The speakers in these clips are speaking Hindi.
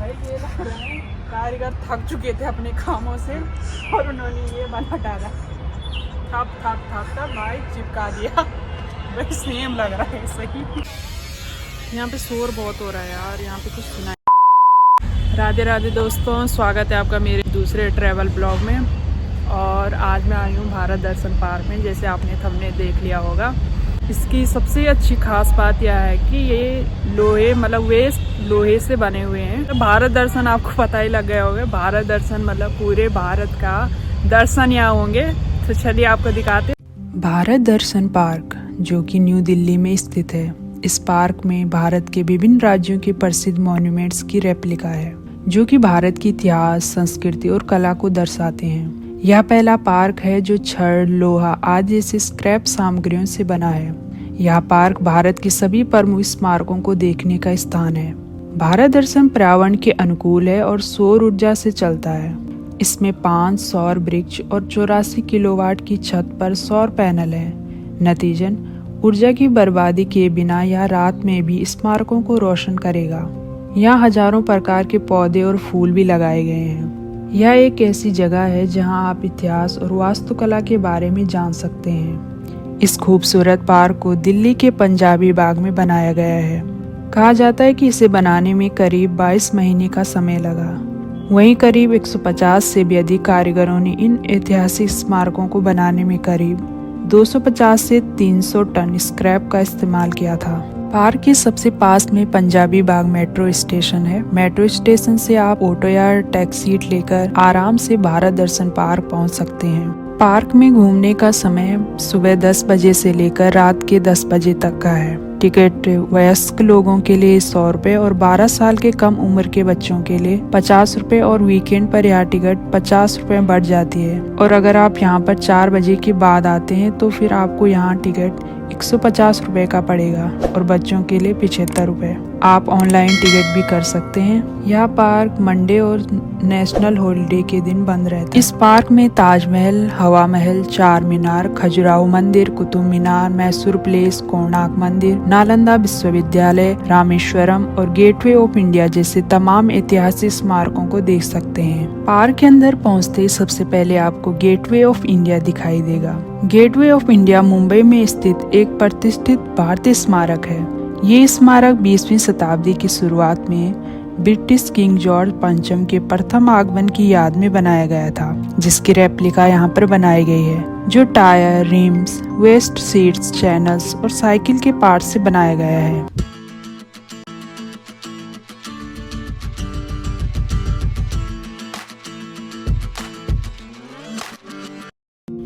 भाई ये लग रहा है कारीगर थक चुके थे अपने कामों से और उन्होंने ये बना डाला। थप थप थप थप भाई चिपका दिया। भाई सेम लग रहा है सही। यहाँ पे शोर बहुत हो रहा है यार, यहाँ पे कुछ सुना। राधे राधे दोस्तों, स्वागत है आपका मेरे दूसरे ट्रैवल ब्लॉग में। और आज मैं आई हूँ भारत दर्शन पार्क में। जैसे आपने थंबनेल देख लिया होगा, इसकी सबसे अच्छी खास बात यह है कि ये लोहे मतलब वेस्ट लोहे से बने हुए हैं। तो भारत दर्शन आपको पता ही लग गया होगा, भारत दर्शन मतलब पूरे भारत का दर्शन यहाँ होंगे। तो चलिए आपको दिखाते। भारत दर्शन पार्क जो कि न्यू दिल्ली में स्थित है। इस पार्क में भारत के विभिन्न राज्यों के प्रसिद्ध मॉन्यूमेंट्स की रेप्लिका है, जो कि भारत की इतिहास, संस्कृति और कला को दर्शाते हैं। यह पहला पार्क है जो छड़, लोहा आदि जैसे स्क्रैप सामग्रियों से बना है। यह पार्क भारत के सभी प्रमुख स्मारकों को देखने का स्थान है। भारत दर्शन पर्यावरण के अनुकूल है और सौर ऊर्जा से चलता है। इसमें 5 सौर वृक्ष और 84 किलोवाट की छत पर सौर पैनल है। नतीजन ऊर्जा की बर्बादी किए बिना यह रात में भी स्मारकों को रोशन करेगा। यहाँ हजारों प्रकार के पौधे और फूल भी लगाए गए हैं। यह एक ऐसी जगह है जहाँ आप इतिहास और वास्तुकला के बारे में जान सकते हैं। इस खूबसूरत पार्क को दिल्ली के पंजाबी बाग में बनाया गया है। कहा जाता है कि इसे बनाने में करीब 22 महीने का समय लगा। वहीं करीब 150 से भी अधिक कारीगरों ने इन ऐतिहासिक स्मारकों को बनाने में करीब 250 से 300 टन स्क्रैप का इस्तेमाल किया था। पार्क के सबसे पास में पंजाबी बाग मेट्रो स्टेशन है। मेट्रो स्टेशन से आप ऑटो या टैक्सी लेकर आराम से भारत दर्शन पार्क पहुंच सकते हैं। पार्क में घूमने का समय सुबह 10 बजे से लेकर रात के 10 बजे तक का है। टिकट वयस्क लोगों के लिए 100 रुपए और 12 साल के कम उम्र के बच्चों के लिए 50 रुपए और वीकेंड पर यह टिकट 50 रुपए बढ़ जाती है। और अगर आप यहाँ पर 4 बजे के बाद आते हैं तो फिर आपको यहाँ टिकट 150 रुपए का पड़ेगा और बच्चों के लिए 75 रुपए। आप ऑनलाइन टिकट भी कर सकते हैं। यह पार्क मंडे और नेशनल हॉलिडे के दिन बंद रहता है। इस पार्क में ताजमहल, हवा महल, चार मीनार, खजुराहो मंदिर, कुतुब मीनार, मैसूर पैलेस, कोणार्क मंदिर, नालंदा विश्वविद्यालय, रामेश्वरम और गेटवे ऑफ इंडिया जैसे तमाम ऐतिहासिक स्मारकों को देख सकते हैं। पार्क के अंदर पहुंचते ही सबसे पहले आपको गेटवे ऑफ इंडिया दिखाई देगा। गेटवे ऑफ इंडिया मुंबई में स्थित एक प्रतिष्ठित भारतीय स्मारक है। ये स्मारक 20वीं शताब्दी की शुरुआत में ब्रिटिश किंग जॉर्ज पंचम के प्रथम आगमन की याद में बनाया गया था, जिसकी रेप्लिका यहाँ पर बनाई गई है, जो tyre, rims, waste seats, channels और साइकिल के पार्ट्स से बनाया गया है।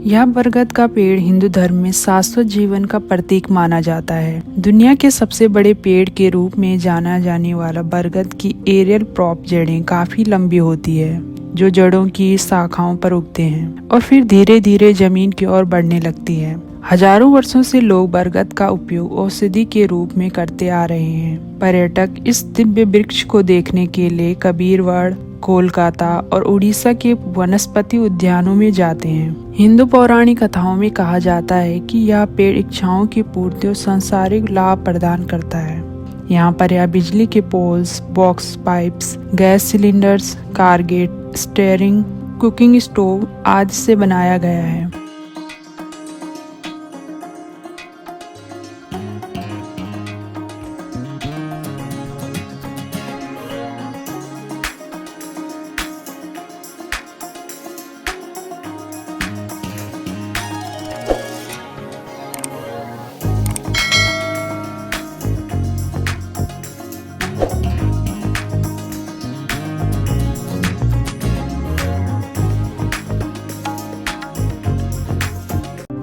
यह बरगद का पेड़ हिंदू धर्म में शाश्वत जीवन का प्रतीक माना जाता है। दुनिया के सबसे बड़े पेड़ के रूप में जाना जाने वाला बरगद की एरियल प्रॉप जड़ें काफी लंबी होती है, जो जड़ों की शाखाओं पर उगते हैं और फिर धीरे धीरे जमीन की ओर बढ़ने लगती है। हजारों वर्षों से लोग बरगद का उपयोग औषधि के रूप में करते आ रहे हैं। पर्यटक इस दिव्य वृक्ष को देखने के लिए कबीरवड़, कोलकाता और उड़ीसा के वनस्पति उद्यानों में जाते हैं। हिंदू पौराणिक कथाओं में कहा जाता है कि यह पेड़ इच्छाओं की पूर्ति और सांसारिक लाभ प्रदान करता है। यहाँ पर यह बिजली के poles, box pipes, gas cylinders, car gate, steering, cooking stove आदि से बनाया गया है।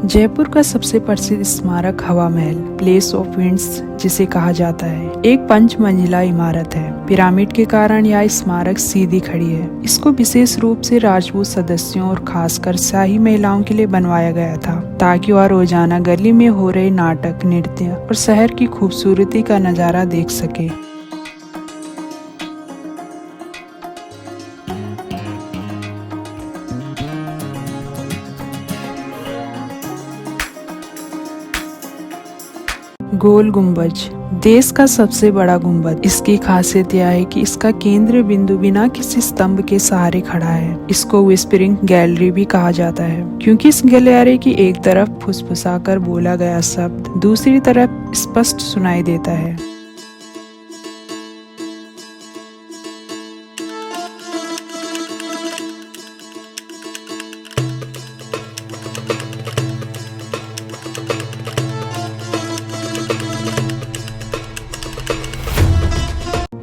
जयपुर का सबसे प्रसिद्ध स्मारक हवा महल, प्लेस ऑफ विंड्स जिसे कहा जाता है, एक 5 मंजिला इमारत है। पिरामिड के कारण यह स्मारक सीधी खड़ी है। इसको विशेष रूप से राजपूत सदस्यों और खासकर शाही महिलाओं के लिए बनवाया गया था, ताकि वह रोजाना गली में हो रहे नाटक, नृत्य और शहर की खूबसूरती का नजारा देख सके। गोल गुंबज देश का सबसे बड़ा गुंबद। इसकी खासियत यह है कि इसका केंद्र बिंदु बिना किसी स्तंभ के सहारे खड़ा है। इसको विस्परिंग गैलरी भी कहा जाता है, क्योंकि इस गलियारे की एक तरफ फुसफुसाकर बोला गया शब्द दूसरी तरफ स्पष्ट सुनाई देता है।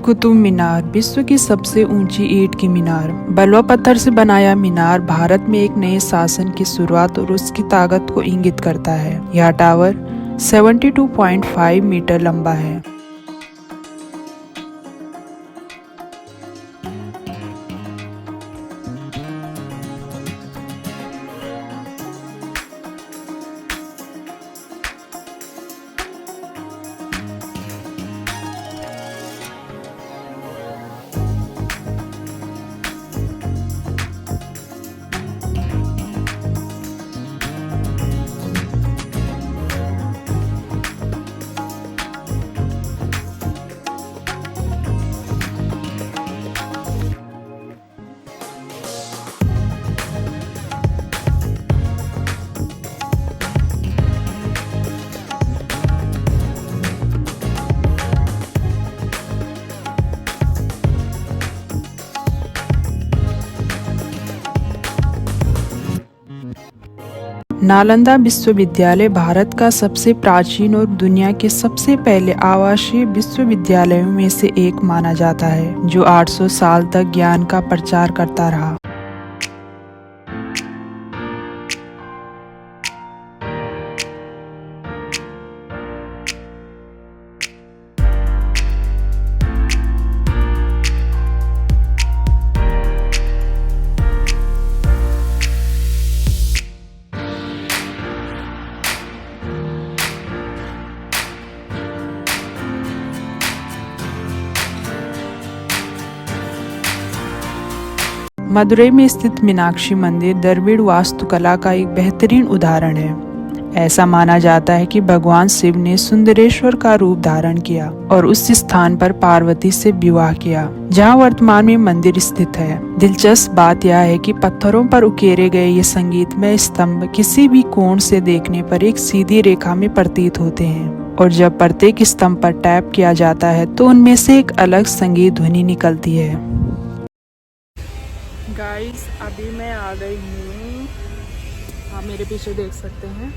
कुतुब मीनार, विश्व की सबसे ऊंची ईंट की मीनार। बलुआ पत्थर से बनाया मीनार भारत में एक नए शासन की शुरुआत और उसकी ताकत को इंगित करता है। यह टावर 72.5 मीटर लंबा है। नालंदा विश्वविद्यालय भारत का सबसे प्राचीन और दुनिया के सबसे पहले आवासीय विश्वविद्यालयों में से एक माना जाता है, जो 800 साल तक ज्ञान का प्रचार करता रहा। मदुरई में स्थित मीनाक्षी मंदिर द्रविड़ वास्तुकला का एक बेहतरीन उदाहरण है। ऐसा माना जाता है कि भगवान शिव ने सुंदरेश्वर का रूप धारण किया और उस स्थान पर पार्वती से विवाह किया, जहां वर्तमान में मंदिर स्थित है। दिलचस्प बात यह है कि पत्थरों पर उकेरे गए ये संगीतमय स्तंभ किसी भी कोण से देखने पर एक सीधी रेखा में प्रतीत होते हैं, और जब प्रत्येक स्तंभ पर टैप किया जाता है तो उनमें से एक अलग संगीत ध्वनि निकलती है। गाइस, अभी मैं आ गई हूँ, आप मेरे पीछे देख सकते हैं,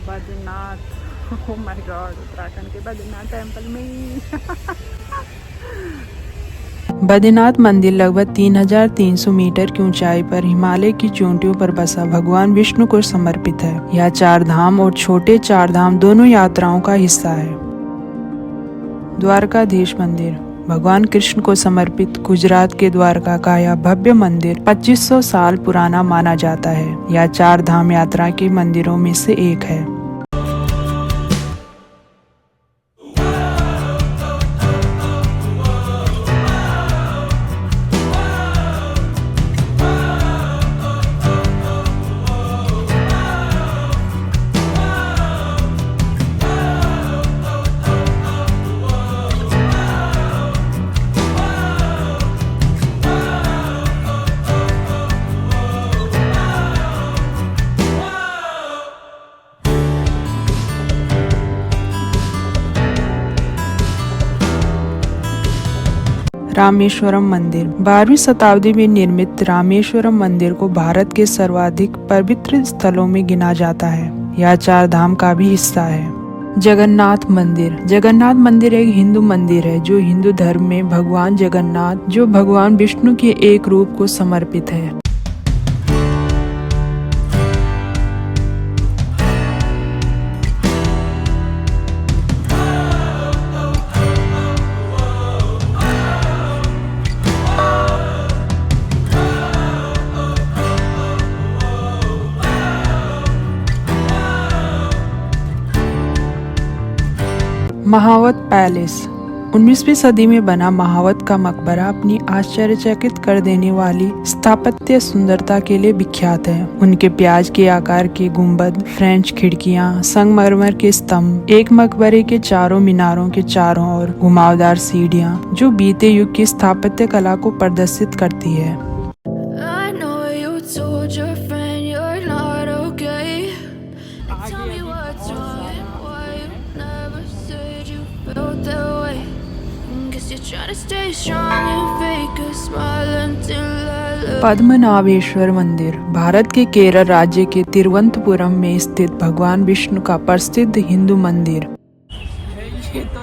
Badrinath. Oh my God, Uttarakhand के बद्रीनाथ टेम्पल में। बद्रीनाथ मंदिर लगभग 3300 मीटर की ऊंचाई पर हिमालय की चोटियों पर बसा भगवान विष्णु को समर्पित है। यह 4 धाम और छोटे 4 धाम दोनों यात्राओं का हिस्सा है। द्वारकाधीश मंदिर, भगवान कृष्ण को समर्पित गुजरात के द्वारका का यह भव्य मंदिर 2500 साल पुराना माना जाता है। यह 4 धाम यात्रा के मंदिरों में से एक है। रामेश्वरम मंदिर, 12वीं शताब्दी में निर्मित रामेश्वरम मंदिर को भारत के सर्वाधिक पवित्र स्थलों में गिना जाता है। यह 4 धाम का भी हिस्सा है। जगन्नाथ मंदिर, जगन्नाथ मंदिर एक हिंदू मंदिर है जो हिंदू धर्म में भगवान जगन्नाथ, जो भगवान विष्णु के एक रूप को समर्पित है। महावत पैलेस, 19वीं सदी में बना महावत का मकबरा अपनी आश्चर्यचकित कर देने वाली स्थापत्य सुंदरता के लिए विख्यात है। उनके प्याज के आकार के गुंबद, फ्रेंच खिड़कियां, संगमरमर के स्तंभ, एक मकबरे के चारों मीनारों के चारों ओर घुमावदार सीढ़ियां, जो बीते युग की स्थापत्य कला को प्रदर्शित करती है। I know you told your friend you're not okay. Tell me what's wrong and why you never said you felt that way. Guess you're trying to stay strong and fake a smile until I look. पद्मनाभेश्वर मंदिर भारत के केरल राज्य के तिरुवनंतपुरम में स्थित भगवान विष्णु का प्रसिद्ध हिंदू मंदिर। ये तो